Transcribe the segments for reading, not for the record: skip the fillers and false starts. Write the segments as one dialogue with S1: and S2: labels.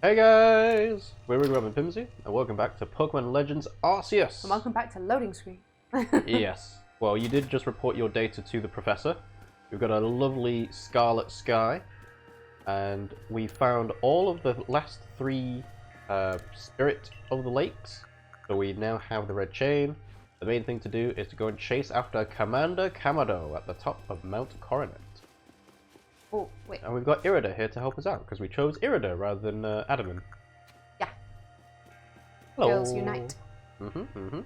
S1: Hey guys! We're RiggyRob and Pimmsy, and welcome back to Pokémon Legends Arceus!
S2: And welcome back to loading screen.
S1: Yes. Well, you did just report your data to the professor. We've got a lovely scarlet sky, and we found all of the last three Spirit of the Lakes. So we now have the red chain. The main thing to do is to go and chase after Commander Kamado at the top of Mount Coronet.
S2: Oh, wait.
S1: And we've got Irida here to help us out, because we chose Irida rather than Adamant.
S2: Yeah.
S1: Hello.
S2: Girls unite.
S1: Mm-hmm.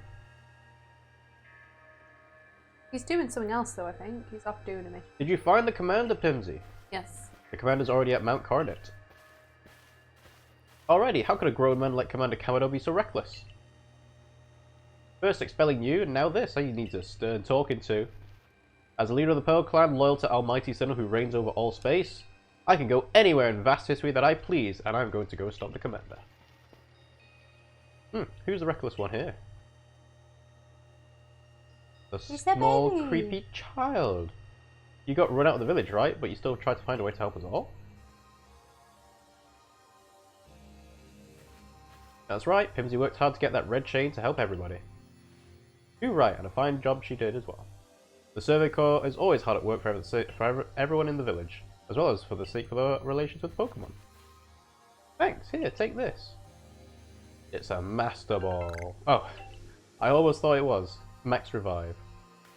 S2: He's doing something else though, I think. He's off doing a mission.
S1: Did you find the commander, Pimmsy?
S2: Yes.
S1: The commander's already at Mount Coronet. Alrighty, how could a grown man like Commander Kamado be so reckless? First expelling you, and now this. He needs a stern talking to. As a leader of the Pearl clan, loyal to Almighty Sinnoh who reigns over all space, I can go anywhere in vast history that I please, and I'm going to go stop the commander. Who's the reckless one here? The small, creepy child. You got run out of the village, right? But you still tried to find a way to help us all? That's right, Pimmsy worked hard to get that red chain to help everybody. You're right, and a fine job she did as well. The Survey Corps is always hard at work for everyone in the village, as well as for the relations with Pokemon. Thanks, here, take this. It's a Master Ball. Oh, I almost thought it was. Max Revive.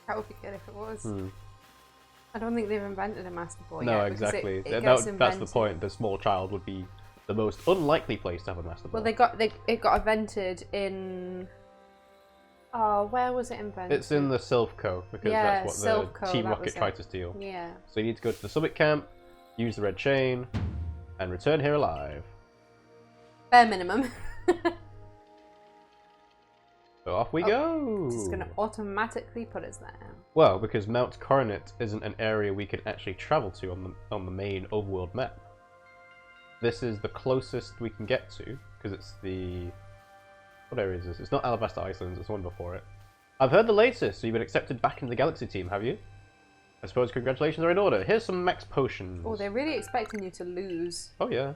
S2: That would be good if it was. I don't think they've invented a Master Ball
S1: no,
S2: yet.
S1: Exactly.
S2: That's
S1: the point. The small child would be the most unlikely place to have a Master Ball.
S2: Well, it got invented in... Oh, where was it invented?
S1: It's in the Sylph Co, because that's what the Team Rocket tried to steal.
S2: Yeah.
S1: So you need to go to the Summit Camp, use the red chain, and return here alive.
S2: Bare minimum.
S1: So off we go!
S2: It's just going to automatically put us there.
S1: Well, because Mount Coronet isn't an area we can actually travel to on the main overworld map. This is the closest we can get to, because it's the... What area is this? It's not Alabasta Islands, it's one before it. I've heard the latest, so you've been accepted back into the Galaxy team, have you? I suppose congratulations are in order. Here's some max potions.
S2: Oh, they're really expecting you to lose.
S1: Oh yeah.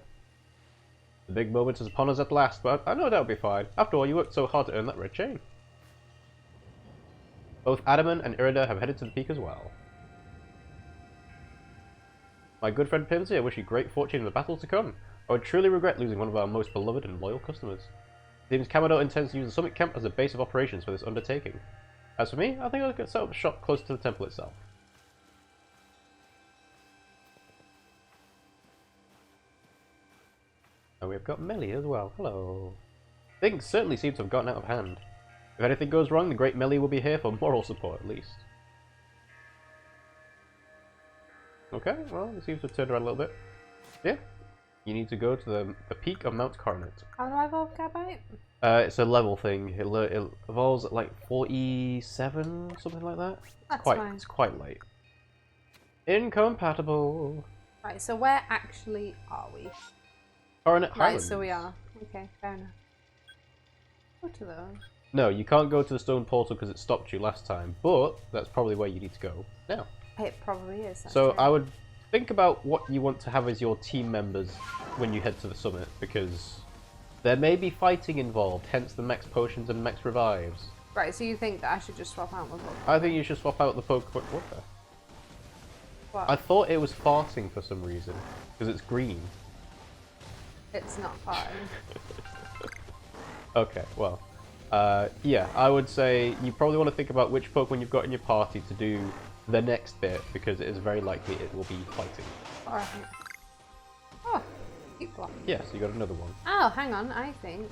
S1: The big moment is upon us at last, but I know that'll be fine. After all, you worked so hard to earn that red chain. Both Adamant and Irida have headed to the peak as well. My good friend Pimmsy, I wish you great fortune in the battle to come. I would truly regret losing one of our most beloved and loyal customers. It seems Kamado intends to use the Summit Camp as a base of operations for this undertaking. As for me, I think I'll get set up a shop closer to the temple itself. And we've got Melly as well. Hello. Things certainly seem to have gotten out of hand. If anything goes wrong, the great Melly will be here for moral support at least. Okay, well, it seems to have turned around a little bit. Yeah. You need to go to the peak of Mount Coronet.
S2: How do I evolve Gabite?
S1: It's a level thing. It evolves at like 47, something like that.
S2: That's fine.
S1: It's quite late. Incompatible.
S2: Right, so where actually are we?
S1: Coronet
S2: Right,
S1: Highlands.
S2: so we are. Okay, fair enough. Go to those.
S1: No, you can't go to the stone portal because it stopped you last time, but that's probably where you need to go now.
S2: It probably is.
S1: So
S2: true.
S1: I would think about what you want to have as your team members when you head to the summit, because there may be fighting involved, hence the max potions and max revives.
S2: Right, so you think that I should just swap out my Pokemon?
S1: I think you should swap out the Pokemon. What the?
S2: What?
S1: I thought it was farting for some reason, because it's green.
S2: It's not fun.
S1: Okay, well, yeah, I would say you probably want to think about which Pokemon you've got in your party to do the next bit, because it is very likely it will be fighting.
S2: Alright. Oh, keep blocking.
S1: Yes, you got another one.
S2: Oh, hang on, I think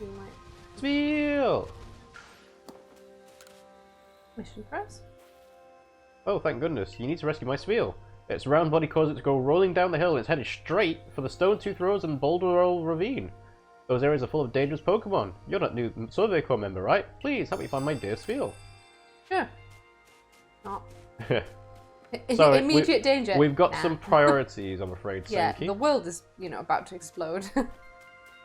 S2: we might...
S1: Spheal!
S2: Mission for us?
S1: Oh, thank goodness. You need to rescue my Spheal. Its round body caused it to go rolling down the hill and it's headed straight for the Stone Tooth Rose and Boulder Roll Ravine. Those areas are full of dangerous Pokemon. You're not new Survey Corps member, right? Please help me find my dear Spheal.
S2: Sure. Not.
S1: Sorry,
S2: Immediate danger.
S1: We've got some priorities, I'm afraid,
S2: yeah,
S1: Senki.
S2: the world is, about to explode.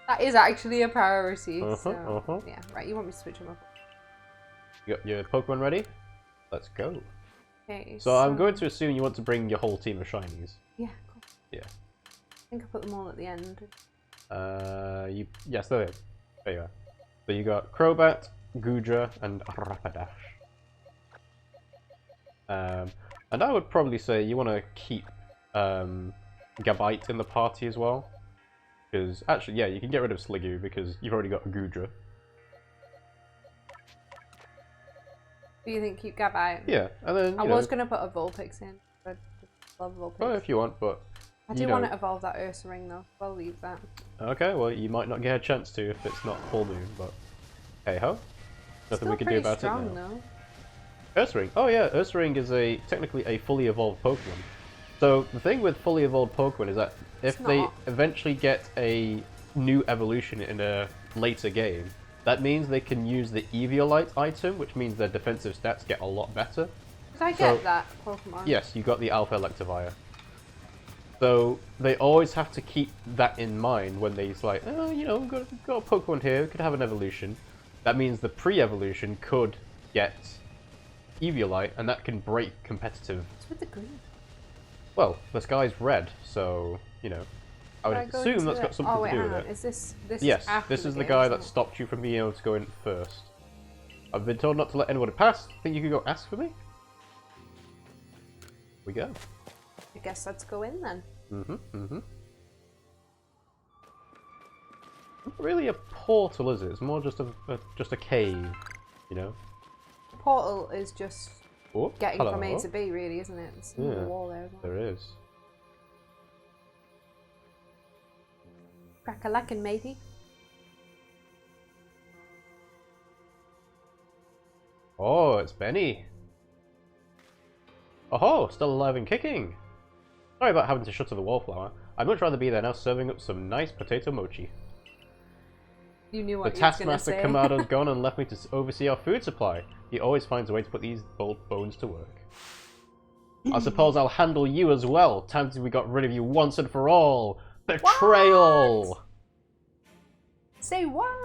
S2: That is actually a priority. So, yeah, right, you want me to switch them up.
S1: You got your Pokemon ready? Let's go.
S2: Okay,
S1: So I'm going to assume you want to bring your whole team of shinies.
S2: Yeah, cool.
S1: Yeah.
S2: I think I put them all at the end.
S1: Yes, there it is. There you are. So you got Crobat, Goodra, and Rapidash. And I would probably say you want to keep Gabite in the party as well. Because, actually, yeah, you can get rid of Sliggoo because you've already got a Goodra.
S2: Do you think keep Gabite?
S1: Yeah, and then,
S2: I was going to put a Vulpix in. But I love Vulpix.
S1: Well, if you want, but...
S2: I do want to evolve that Ursaring though. I'll leave that.
S1: Okay, well, you might not get a chance to if it's not full moon, but hey-ho. Nothing we can do about it now. Though. Ursaring. Oh yeah, Ursaring is technically a fully evolved Pokemon. So the thing with fully evolved Pokemon is that if they eventually get a new evolution in a later game, that means they can use the Eviolite item, which means their defensive stats get a lot better.
S2: Did I get that Pokemon?
S1: Yes, you got the Alpha Electivire. So they always have to keep that in mind when they're like, oh, you know, we've got a Pokemon here, we could have an evolution. That means the pre-evolution could get Eviolite, and that can break competitive.
S2: What's with the green?
S1: Well, the sky's red, so, you know, I would assume that's got something to do with it.
S2: Is this
S1: yes, this is the guy that stopped you from being able to go in first. I've been told not to let anyone pass. Think you could go ask for me? Here we go.
S2: I guess let's go in then.
S1: Not really a portal, is it? It's more just a cave, you know.
S2: The portal is just getting from A to B, really, isn't it? There's a wall there.
S1: There is.
S2: Crack-a-lackin', matey.
S1: Oh, it's Benny. Oh, still alive and kicking. Sorry about having to shut to the wallflower. I'd much rather be there now serving up some nice potato mochi.
S2: You knew what
S1: the
S2: you was going to
S1: taskmaster
S2: say.
S1: Kamado's gone and left me to oversee our food supply. He always finds a way to put these bold bones to work. I suppose I'll handle you as well. Time we got rid of you once and for all. Betrayal!
S2: What? Say what?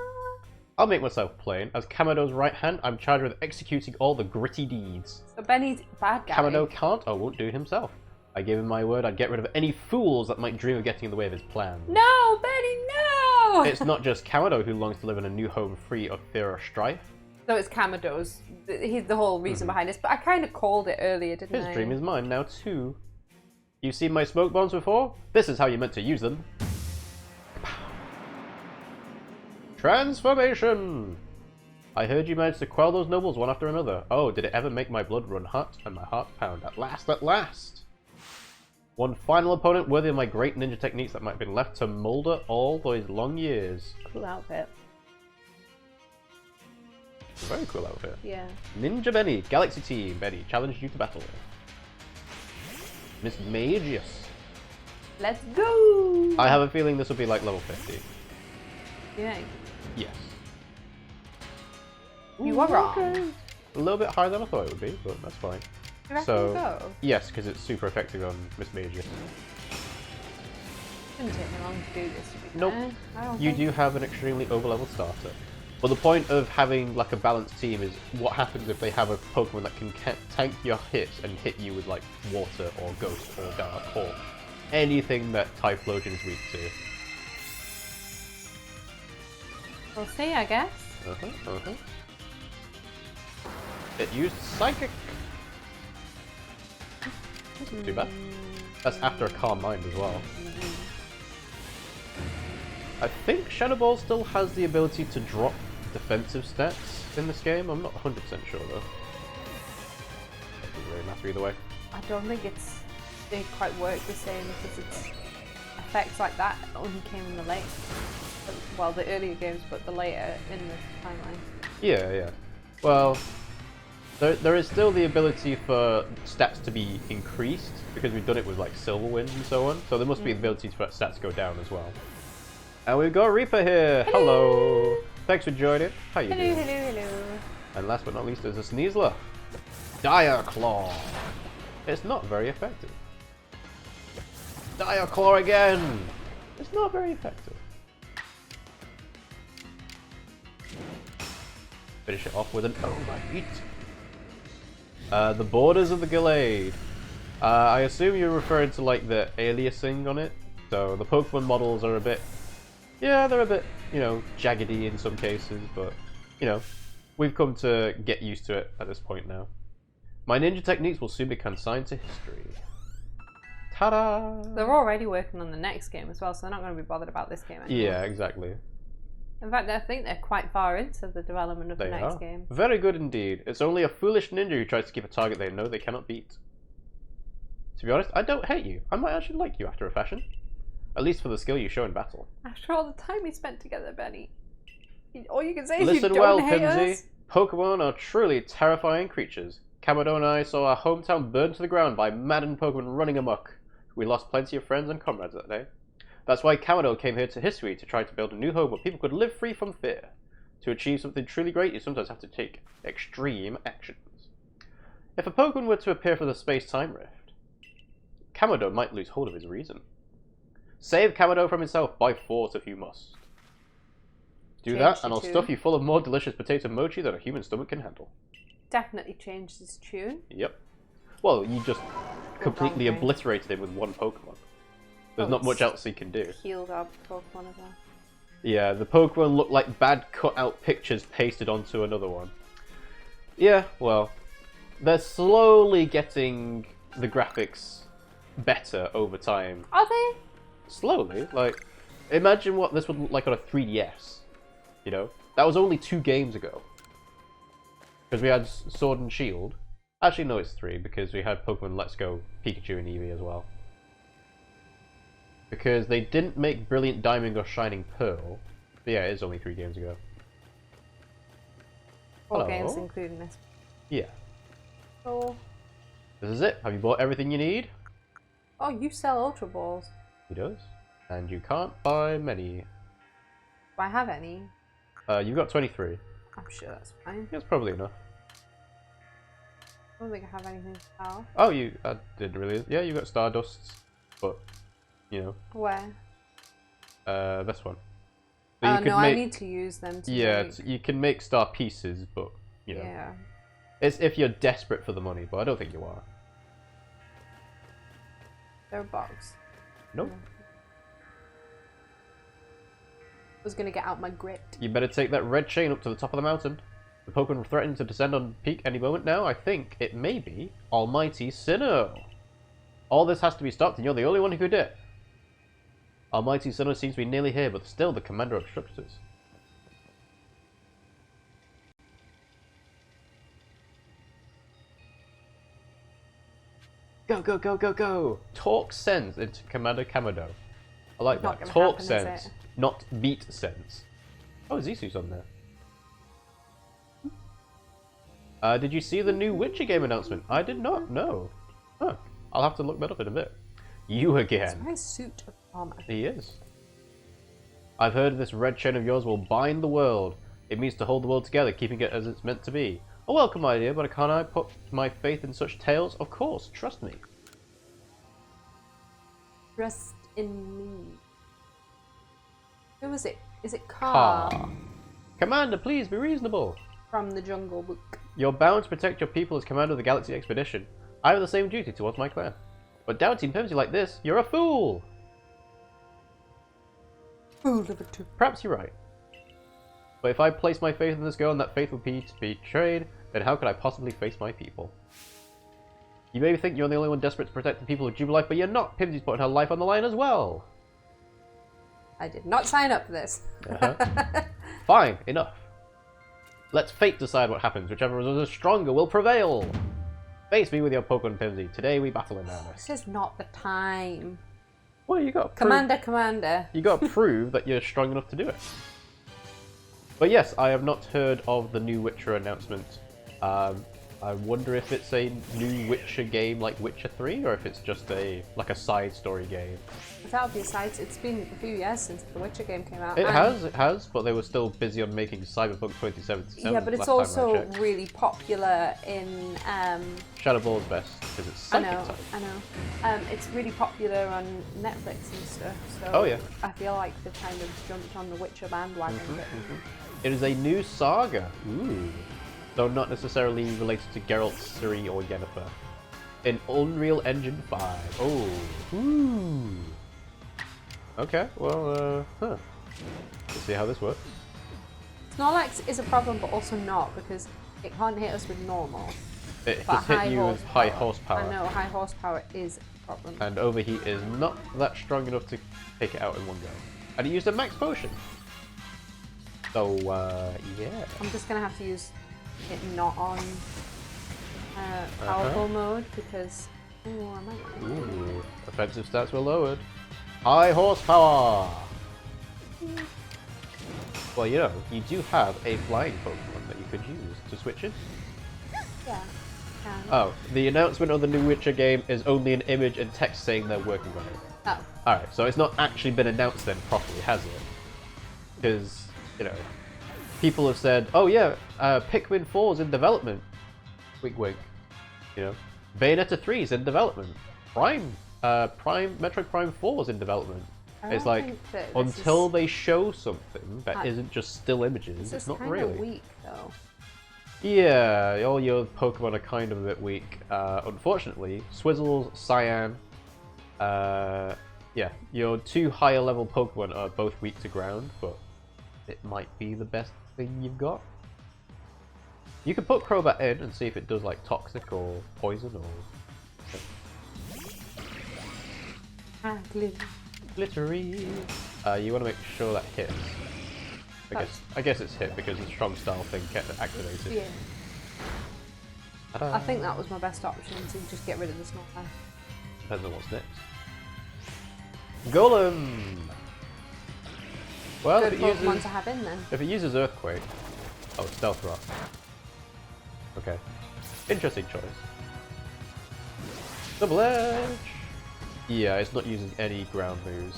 S1: I'll make myself plain. As Kamado's right hand, I'm charged with executing all the gritty deeds.
S2: So Benny's a bad guy.
S1: Kamado can't or won't do it himself. I gave him my word I'd get rid of any fools that might dream of getting in the way of his plans.
S2: No, Benny, no!
S1: It's not just Kamado who longs to live in a new home free of fear or strife.
S2: So it's Kamado's. He's the whole reason behind this. But I kind of called it earlier, didn't I?
S1: His dream is mine now too. You've seen my smoke bombs before? This is how you meant to use them. Transformation! I heard you managed to quell those nobles one after another. Oh, did it ever make my blood run hot and my heart pound? At last, at last! One final opponent worthy of my great ninja techniques that might have been left to moulder all those long years.
S2: Cool outfit.
S1: Very cool outfit.
S2: Yeah.
S1: Ninja Benny, Galaxy Team Benny, challenged you to battle. Miss Magius.
S2: Let's go!
S1: I have a feeling this will be like level 50.
S2: Yeah.
S1: Yes.
S2: You are wrong.
S1: Okay. A little bit higher than I thought it would be, but that's fine.
S2: You reckon
S1: So, yes, because it's super effective on Miss Magius.
S2: Shouldn't take me long to do this, to be
S1: Nope.
S2: fair. I don't
S1: You
S2: think.
S1: do have an extremely over-leveled starter. But the point of having like a balanced team is what happens if they have a Pokemon that can tank your hits and hit you with like water or ghost or dark or anything that Typhlosion is weak to.
S2: We'll see, I guess.
S1: It used Psychic. That's not too bad. That's after a Calm Mind as well. I think Shadow Ball still has the ability to drop defensive stats in this game. I'm not 100% sure though. That doesn't really matter either way.
S2: I don't think they quite work the same because it's effects like that only came in the late. Well, the earlier games, but the later in the timeline.
S1: Yeah. Well, there is still the ability for stats to be increased because we've done it with like Silver Wind and so on. So there must be the ability for stats to go down as well. And we've got Reaper here. Hello. Thanks for joining. How you doing?
S2: Hello.
S1: And last but not least, there's a Sneasler. Dire Claw. It's not very effective. Dire Claw again. It's not very effective. Finish it off with an Overheat. The borders of the Gallade. I assume you're referring to like the aliasing on it. So the Pokemon models are a bit Yeah, they're a bit, you know, jaggedy in some cases, but, you know, we've come to get used to it at this point now. My ninja techniques will soon be consigned to history. Ta-da!
S2: They're already working on the next game as well, so they're not going to be bothered about this game anymore.
S1: Yeah, exactly.
S2: In fact, I think they're quite far into the development of the next game.
S1: Very good indeed. It's only a foolish ninja who tries to keep a target they know they cannot beat. To be honest, I don't hate you. I might actually like you after a fashion. At least for the skill you show in battle.
S2: After all the time we spent together, Benny. All you can say is
S1: Listen
S2: you
S1: well,
S2: don't hate
S1: Pimmsy.
S2: us.
S1: Pokemon are truly terrifying creatures. Kamado and I saw our hometown burned to the ground by maddened Pokemon running amok. We lost plenty of friends and comrades that day. That's why Kamado came here to Hisui to try to build a new home where people could live free from fear. To achieve something truly great, you sometimes have to take extreme actions. If a Pokemon were to appear for the space-time rift, Kamado might lose hold of his reason. Save Kamado from himself by force if you must. Do that, and I'll stuff you full of more delicious potato mochi than a human stomach can handle.
S2: Definitely changed his tune.
S1: Yep. Well, you just completely obliterated him with one Pokemon. There's not much else he can do.
S2: Healed our Pokemon as well.
S1: Yeah, the Pokemon look like bad cut-out pictures pasted onto another one. Yeah, well, they're slowly getting the graphics better over time.
S2: Are they?
S1: Slowly, like, imagine what this would look like on a 3DS. You know? That was only 2 games ago. Because we had Sword and Shield. Actually, no, it's 3, because we had Pokemon Let's Go, Pikachu and Eevee as well. Because they didn't make Brilliant Diamond or Shining Pearl. But yeah, it is only 3 games ago.
S2: 4 games including this.
S1: Yeah.
S2: Oh.
S1: This is it. Have you bought everything you need?
S2: Oh, you sell Ultra Balls.
S1: He does. And you can't buy many.
S2: Do I have any?
S1: You've got 23.
S2: I'm sure that's fine.
S1: That's probably enough.
S2: I don't think I have anything to sell.
S1: Oh, I didn't really. Yeah, you got Stardusts, but you know.
S2: Where?
S1: This one.
S2: Oh no, I need to use them to make...
S1: you can make star pieces, but you know.
S2: Yeah.
S1: It's if you're desperate for the money, but I don't think you are.
S2: They're a box.
S1: Nope.
S2: I was gonna get out my grit.
S1: You better take that red chain up to the top of the mountain. The Pokemon threaten to descend on peak any moment now. I think it may be Almighty Sinnoh. All this has to be stopped, and you're the only one who could do it. Almighty Sinnoh seems to be nearly here, but still the commander obstructs us. Go, go, go, go, go! Talk sense into Commander Kamado. I like that. Talk sense, not beat sense. Oh, Zisu's on there. Did you see the new Witcher game announcement? I did not, no. Huh. I'll have to look that up in a bit. You again.
S2: It's a nice suit of armor.
S1: He is. I've heard this red chain of yours will bind the world. It means to hold the world together, keeping it as it's meant to be. A welcome idea, but can't I put my faith in such tales? Of course, trust me.
S2: Trust in me. Who is it? Is it Car?
S1: Commander, please be reasonable.
S2: From the Jungle Book.
S1: You're bound to protect your people as commander of the Galaxy Expedition. I have the same duty towards my clan. But doubting Pimmsy like this, you're a fool!
S2: Fool of a two.
S1: Perhaps you're right. But if I place my faith in this girl and that faith will be betrayed, then how could I possibly face my people? You may think you're the only one desperate to protect the people of Jubilife, but you're not. Pimmsy's putting her life on the line as well.
S2: I did not sign up for this.
S1: Fine, enough. Let fate decide what happens. Whichever is stronger will prevail. Face me with your Pokemon, Pimmsy. Today we battle in earnest.
S2: This is not the time.
S1: Well, you got
S2: Commander.
S1: You got to prove that you're strong enough to do it. But yes, I have not heard of the new Witcher announcement. I wonder if it's a new Witcher game like Witcher 3, or if it's just a side story game.
S2: That would be a side. It's been a few years since the Witcher game came out.
S1: It has, but they were still busy on making Cyberpunk 2077.
S2: Yeah, but it's also really popular in.
S1: Shadow Ball's best because it's psychic type.
S2: I know. It's really popular on Netflix and stuff. So
S1: oh yeah.
S2: I feel like they've kind of jumped on the Witcher bandwagon.
S1: It is a new saga. Ooh. Though not necessarily related to Geralt, Ciri, or Yennefer. In Unreal Engine 5. Oh. Ooh. Okay, well, Let's see how this works.
S2: Snorlax is a problem, but also not, because it can't hit us with normal.
S1: It
S2: But
S1: has hit you with high horsepower.
S2: I know, high horsepower is a problem.
S1: And overheat is not that strong enough to take it out in one go. And it used a max potion. So, yeah.
S2: I'm just gonna have to use it not on powerful mode, because... Ooh, I might...
S1: Ooh, offensive stats were lowered. High horsepower! Well, you know, you do have a flying Pokemon that you could use to switch in.
S2: Yeah.
S1: Oh, the announcement of the new Witcher game is only an image and text saying they're working on it.
S2: Oh.
S1: Alright, so it's not actually been announced then properly, has it? Because, you know, people have said, oh yeah, Pikmin 4's in development. Wink wink. You know, Bayonetta 3's in development. Metroid Prime 4's in development. It's like, until they show something that isn't just still images, it's not really.
S2: It's weak though.
S1: Yeah, all your Pokemon are kind of a bit weak. Unfortunately, Swizzles, Cyan, yeah, your two higher level Pokemon are both weak to ground, but it might be the best thing you've got. You can put Crobat in and see if it does like toxic or poison or... Glittery. You want to make sure that hits. I guess it's hit because the strong style thing kept it activated.
S2: Yeah. I think that was my best option, to just get rid of the Snorlax.
S1: Depends on what's next. Golem! Well,
S2: Good Pokemon to have in then.
S1: If it uses Earthquake... Oh, Stealth Rock. Okay. Interesting choice. Double Edge! Yeah, it's not using any ground moves.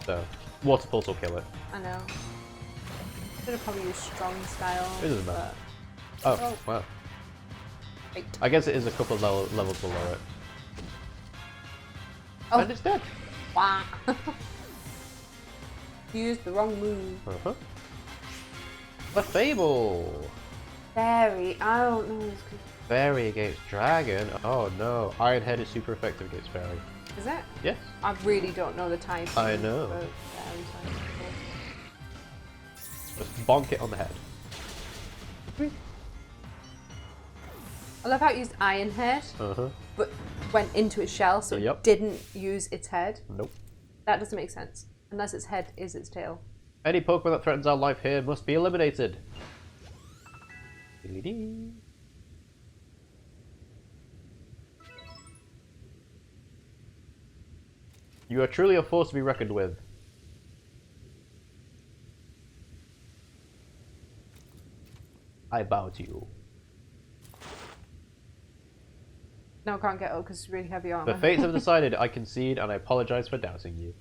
S1: So, Water Pulse will kill it.
S2: I know. Should have probably used Strong Style.
S1: It doesn't matter. Oh, wow.
S2: Right.
S1: I guess it is a couple of levels below it.
S2: Oh.
S1: And it's dead.
S2: Wow. Used the wrong move.
S1: Uh-huh. The Fable!
S2: Fairy. I don't know.
S1: Fairy against Dragon? Oh no. Iron Head is super effective against Fairy.
S2: Is it?
S1: Yes.
S2: I really don't know the type.
S1: I know. Just bonk it on the head.
S2: I love how it used Iron Head, but went into its shell, so it didn't use its head.
S1: Nope.
S2: That doesn't make sense. Unless its head is its tail.
S1: Any Pokemon that threatens our life here must be eliminated. You are truly a force to be reckoned with. I bow to you.
S2: No, I can't get up because it's really heavy armor.
S1: The fates have decided. I concede, and I apologize for doubting you.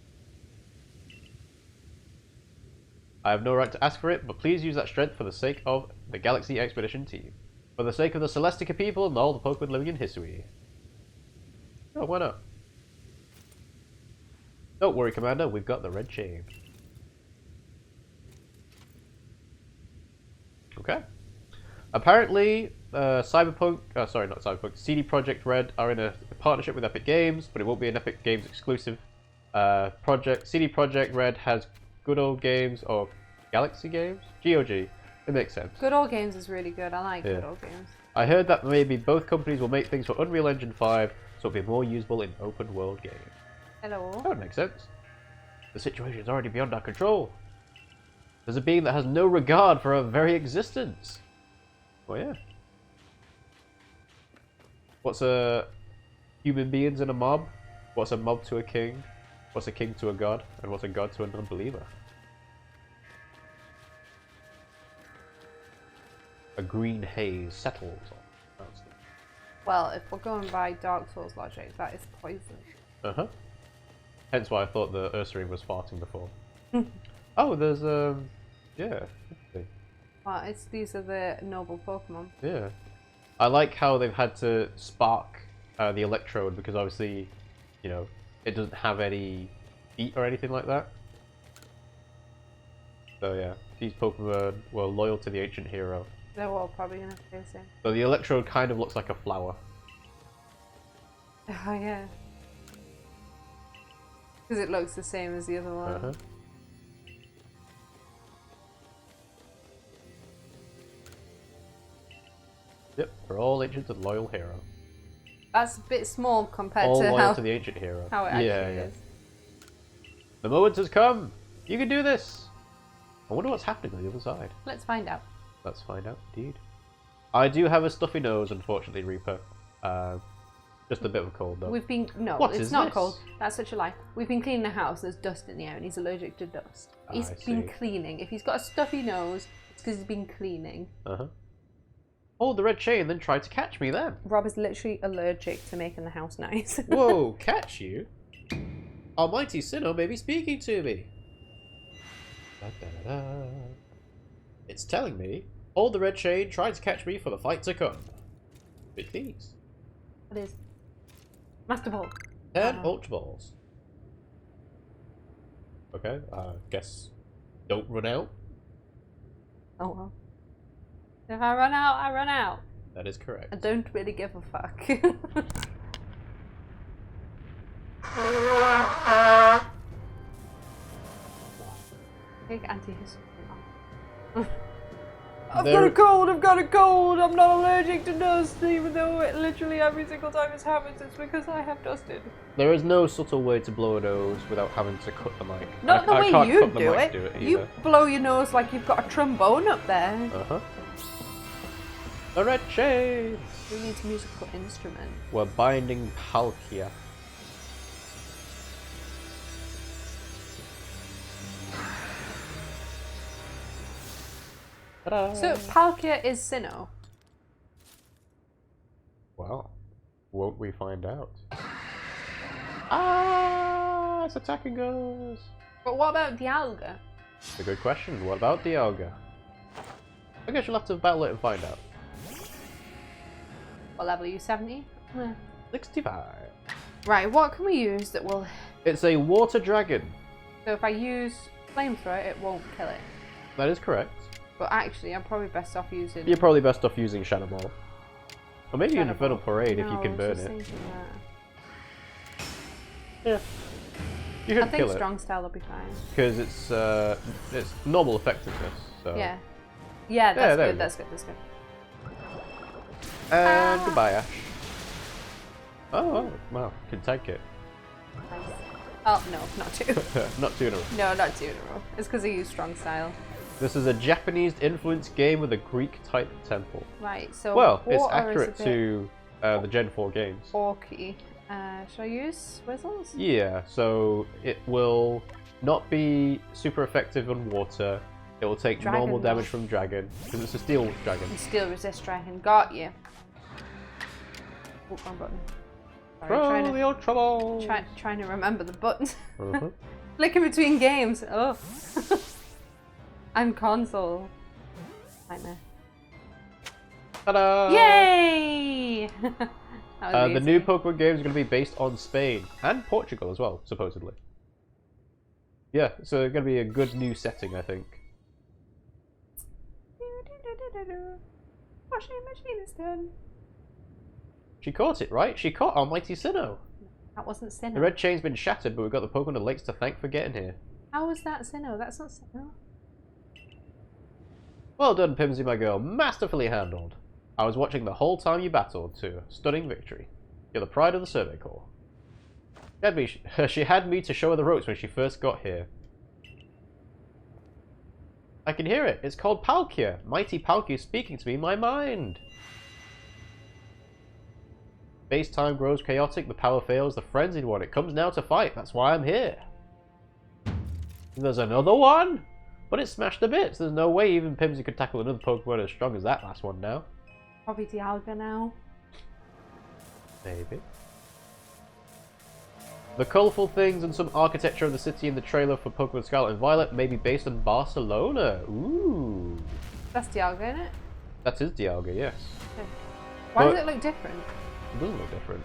S1: I have no right to ask for it, but please use that strength for the sake of the Galaxy Expedition team. For the sake of the Celestica people and all the Pokemon living in Hisui. Oh, why not? Don't worry, Commander, we've got the red chain. Okay. Apparently, CD Projekt Red are in a partnership with Epic Games, but it won't be an Epic Games exclusive project. CD Projekt Red has Good Old Games or Galaxy Games? GOG. It makes sense.
S2: Good Old Games is really good. I like Good Old Games.
S1: I heard that maybe both companies will make things for Unreal Engine 5, so it'll be more usable in open world games.
S2: Hello.
S1: That would make sense. The situation is already beyond our control. There's a being that has no regard for our very existence. Well, yeah. What's a human beings in a mob? What's a mob to a king? What's a king to a god? And what's a god to a non-believer? A green haze settles on.
S2: Well, if we're going by Dark Souls logic, that is poison.
S1: Uh-huh. Hence why I thought the Ursaring was farting before. Oh, there's, yeah.
S2: Well, these are the noble Pokemon.
S1: Yeah. I like how they've had to spark the Electrode because obviously, you know, it doesn't have any heat or anything like that. So yeah, these Pokemon were loyal to the ancient hero.
S2: They're all probably going to stay the same.
S1: So the Electrode kind of looks like a flower.
S2: Oh yeah. Because it looks the same as the other one.
S1: Yep, for all ancient and loyal hero.
S2: That's a bit small compared
S1: All
S2: to
S1: loyal
S2: how,
S1: to the ancient hero.
S2: how it actually is.
S1: The moment has come! You can do this! I wonder what's happening on the other side.
S2: Let's find out.
S1: Let's find out, indeed. I do have a stuffy nose, unfortunately, Reaper. Just a bit of a cold, though.
S2: We've been... No,
S1: What
S2: it's
S1: is
S2: not
S1: this?
S2: cold. That's such a lie. We've been cleaning the house. There's dust in the air and he's allergic to dust. He's
S1: I
S2: been
S1: see.
S2: cleaning. If he's got a stuffy nose, it's because he's been cleaning.
S1: Uh-huh. Hold the red chain, then try to catch me then.
S2: Rob is literally allergic to making the house nice.
S1: Whoa, catch you? Almighty Sinnoh may be speaking to me. Da-da-da-da. It's telling me, hold the red chain, try to catch me for the fight to come. Big thieves.
S2: What is? Master Ball.
S1: 10 Ultra Balls. Okay, guess don't run out.
S2: Oh well. If I run out, I run out.
S1: That is correct.
S2: I don't really give a fuck. Big anti-Hisui. I've got a cold, I've got a cold, I'm not allergic to dust, even though it literally every single time this happens, it's because I have dusted.
S1: There is no subtle way to blow a nose without having to cut the mic.
S2: Not the
S1: I
S2: way
S1: can't
S2: you
S1: cut the
S2: do
S1: mic
S2: it.
S1: to it
S2: You
S1: either.
S2: blow your nose like you've got a trombone up there.
S1: Uh-huh. The red chain!
S2: Who needs a musical instrument?
S1: We're binding Palkia. Ta-da!
S2: So, Palkia is Sinnoh.
S1: Well, won't we find out? Ah, it's attacking us!
S2: But what about Dialga?
S1: It's a good question. What about Dialga? I guess you'll have to battle it and find out.
S2: What level are you, 70?
S1: 65.
S2: Right, what can we use that will...
S1: It's a water dragon.
S2: So if I use Flamethrower, it won't kill it.
S1: That is correct.
S2: But actually, I'm probably best off using...
S1: You're probably best off using Shadow Ball. Or maybe
S2: Shadow
S1: Infernal
S2: Ball.
S1: Parade if
S2: No,
S1: you can
S2: I was
S1: burn
S2: just
S1: it.
S2: thinking that.
S1: Yeah. You
S2: I
S1: should
S2: think
S1: kill it.
S2: Strong Style will be fine.
S1: Because it's normal effectiveness. So.
S2: Yeah. Yeah,
S1: there
S2: that's
S1: we
S2: good,
S1: go.
S2: that's good, that's good.
S1: And goodbye, Ash. Oh, wow. Can tank it.
S2: Nice. Oh, no, not two.
S1: Not two in a row.
S2: No, not two in a row. It's because I use Strong Style.
S1: This is a Japanese influenced game with a Greek type temple.
S2: Right, so...
S1: Well, it's
S2: water is
S1: accurate
S2: a bit
S1: to the Gen 4 games.
S2: orky. Should I use Whistles?
S1: Yeah, so it will not be super effective on water. It will take
S2: Dragon
S1: normal damage
S2: though.
S1: from dragon, because it's a steel dragon.
S2: And Steel Resist Dragon. Got you. Oh, wrong button. Sorry,
S1: Throw the Ultra Ball!
S2: trying to remember the buttons.
S1: Uh-huh.
S2: Flicking between games. Oh. I'm console. Nightmare.
S1: Ta-da!
S2: Yay! That was
S1: The
S2: easy.
S1: new Pokemon game is going to be based on Spain and Portugal as well, supposedly. Yeah, so it's going to be a good new setting, I think.
S2: Washing machine is done.
S1: She caught it, right? She caught Almighty Sinnoh.
S2: That wasn't
S1: The
S2: Sinnoh.
S1: red chain's been shattered, but we've got the Pokemon Lakes to thank for getting here.
S2: How was that Sinnoh? That's not Sinnoh.
S1: Well done, Pimmsy, my girl. Masterfully handled. I was watching the whole time you battled to a stunning victory. You're the pride of the Survey Corps. She had me to show her the ropes when she first got here. I can hear it. It's called Palkia. Mighty Palkia speaking to me in my mind. Space time grows chaotic, the power fails, the frenzied one. It comes now to fight. That's why I'm here. There's another one? But it's smashed to bits. There's no way even Pimmsy could tackle another Pokemon as strong as that last one now.
S2: Probably Dialga now.
S1: Maybe. The colourful things and some architecture of the city in the trailer for Pokemon Scarlet and Violet may be based on Barcelona. Ooh.
S2: That's Dialga, isn't it?
S1: That is Dialga, yes.
S2: Okay. Why
S1: But-
S2: does it look different?
S1: It doesn't look different.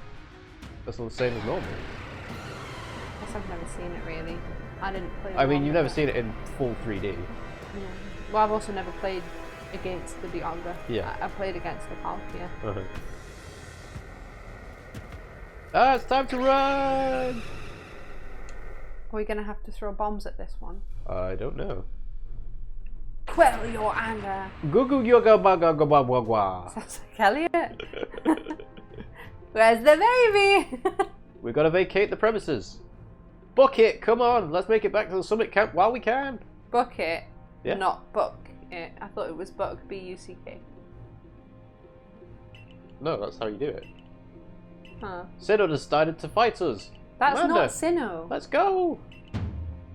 S1: That's not the same as normal.
S2: I guess I've never seen it really. I didn't play
S1: I mean,
S2: along
S1: you've
S2: with
S1: never
S2: it.
S1: seen it in full 3D.
S2: Yeah. Well, I've also never played against the Dialga.
S1: Yeah.
S2: I played against the Palkia.
S1: Uh-huh. Ah, it's time to run!
S2: Are we going to have to throw bombs at this one?
S1: I don't know.
S2: quell your anger.
S1: Gugu yoga baga gwa gwa gwa.
S2: Sounds like Elliot. Where's the baby?
S1: We gotta vacate the premises. Book it, come on, let's make it back to the summit camp while we can.
S2: Book it,
S1: yeah.
S2: Not book it. I thought it was book, B-U-C-K.
S1: No, that's how you do it.
S2: Huh.
S1: Sinnoh decided to fight us.
S2: That's
S1: Amanda,
S2: not Sinnoh.
S1: Let's go.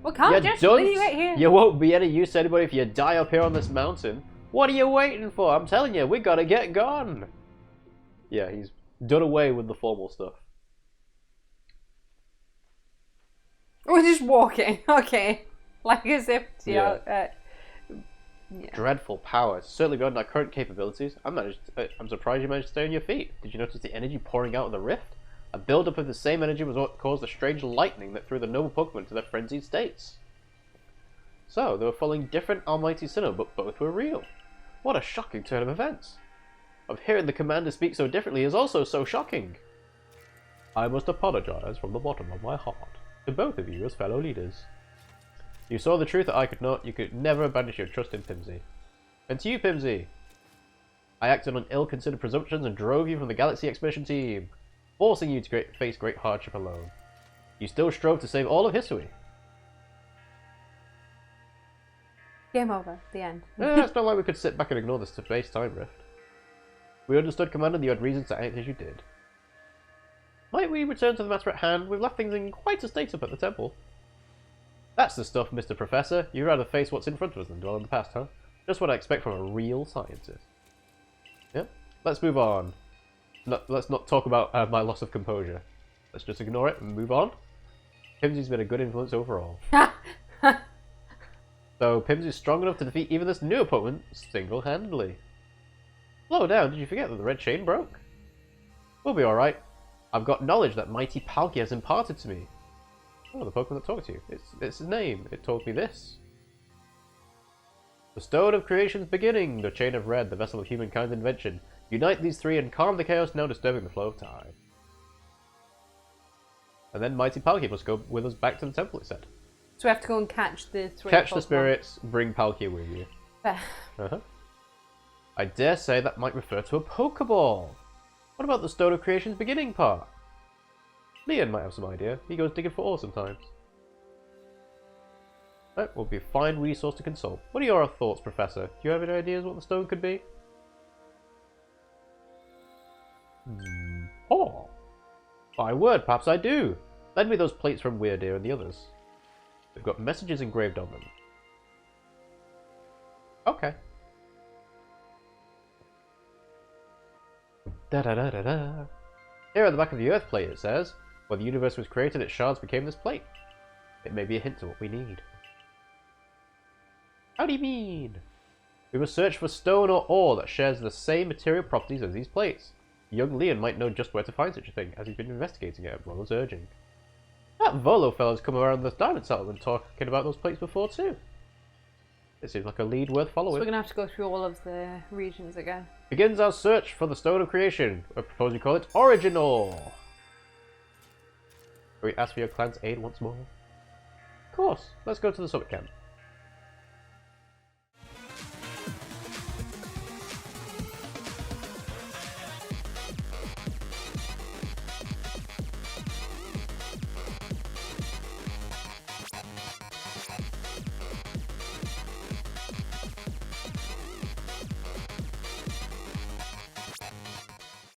S2: We can't just leave it here.
S1: You won't be any use to anybody if you die up here on this mountain. What are you waiting for? I'm telling you, we gotta get gone. Yeah, he's done away with the formal stuff.
S2: We're just walking, okay. Like as if,
S1: yeah. Dreadful power. It's certainly beyond our current capabilities. I'm surprised you managed to stay on your feet. Did you notice the energy pouring out of the rift? A build-up of the same energy was what caused the strange lightning that threw the noble Pokemon to their frenzied states. So, they were following different almighty Sinnoh, but both were real. What a shocking turn of events. Of hearing the commander speak so differently is also so shocking. I must apologize from the bottom of my heart to both of you as fellow leaders. You saw the truth that I could not. You could never abandon your trust in Pimmsy. And to you, Pimmsy, I acted on ill-considered presumptions and drove you from the Galaxy Expedition team, forcing you to face great hardship alone. You still strove to save all of Hisui.
S2: Game over. The end.
S1: It's not like we could sit back and ignore the space-time rift. We understood, Commander, that you had reasons to act as you did. Might we return to the matter at hand? We've left things in quite a state up at the temple. That's the stuff, Mr. Professor. You'd rather face what's in front of us than dwell in the past, huh? Just what I expect from a real scientist. Yep. Let's move on. No, let's not talk about my loss of composure. Let's just ignore it and move on. Pimmsy's been a good influence overall. So Pimmsy's strong enough to defeat even this new opponent single-handedly. Slow down, did you forget that the red chain broke? We'll be alright. I've got knowledge that mighty Palkia has imparted to me. Oh, the Pokemon that talked to you. It's his name. It told me this. The Stone of Creation's beginning, the Chain of Red, the vessel of humankind's invention. Unite these three and calm the chaos now disturbing the flow of time. And then mighty Palkia must go with us back to the temple, it said.
S2: So we have to go and catch the three
S1: Catch
S2: Pokemon.
S1: The spirits, bring Palkia with you. I dare say that might refer to a Pokeball. What about the Stone of Creation's beginning part? Leon might have some idea. He goes digging for ore sometimes. That will be a fine resource to consult. What are your thoughts, Professor? Do you have any ideas what the stone could be? Oh! My word, perhaps I do. Lend me those plates from Weird Ear and the others. They've got messages engraved on them. Okay. Da-da-da-da-da. Here at the back of the Earth plate it says, when the universe was created, its shards became this plate. It may be a hint to what we need. How do you mean? We must search for stone or ore that shares the same material properties as these plates. Young Leon might know just where to find such a thing, as he's been investigating it at Rollo's urging. That Volo fellow's come around this diamond settlement talking about those plates before too. It seems like a lead worth following.
S2: So we're going to have to go through all of the regions again.
S1: Begins our search for the Stone of Creation. I propose we call it Original. Can we ask for your clan's aid once more? Of course. Let's go to the summit camp.